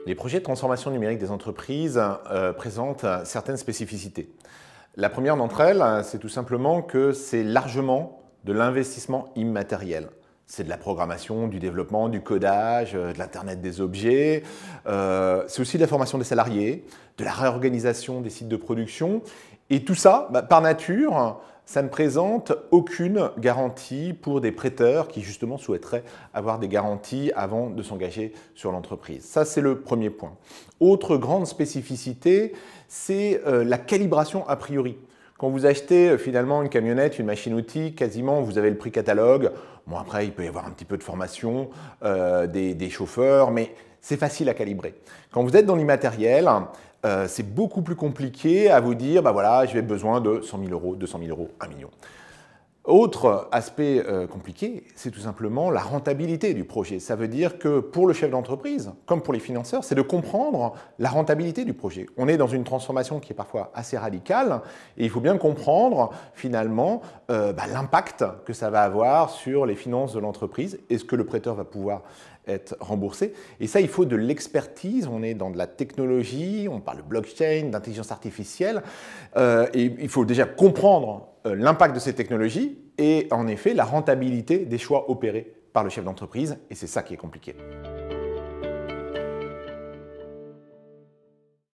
Les projets de transformation numérique des entreprises présentent certaines spécificités. La première d'entre elles, c'est tout simplement que c'est largement de l'investissement immatériel. C'est de la programmation, du développement, du codage, de l'Internet des objets. C'est aussi de la formation des salariés, de la réorganisation des sites de production. Et tout ça, par nature, ça ne présente aucune garantie pour des prêteurs qui justement souhaiteraient avoir des garanties avant de s'engager sur l'entreprise. Ça, c'est le premier point. Autre grande spécificité, c'est la calibration a priori. Quand vous achetez finalement une camionnette, une machine-outil, quasiment vous avez le prix catalogue. Bon, après, il peut y avoir un petit peu de formation des chauffeurs, mais c'est facile à calibrer. Quand vous êtes dans l'immatériel, c'est beaucoup plus compliqué à vous dire, voilà, j'ai besoin de 100 000 euros, 200 000 euros, 1 million. Autre aspect compliqué, c'est tout simplement la rentabilité du projet. Ça veut dire que pour le chef d'entreprise, comme pour les financeurs, c'est de comprendre la rentabilité du projet. On est dans une transformation qui est parfois assez radicale et il faut bien comprendre finalement l'impact que ça va avoir sur les finances de l'entreprise. Est-ce que le prêteur va pouvoir être remboursé? Et ça, il faut de l'expertise. On est dans de la technologie, on parle de blockchain, d'intelligence artificielle. Et il faut déjà comprendre l'impact de ces technologies et en effet la rentabilité des choix opérés par le chef d'entreprise. Et c'est ça qui est compliqué.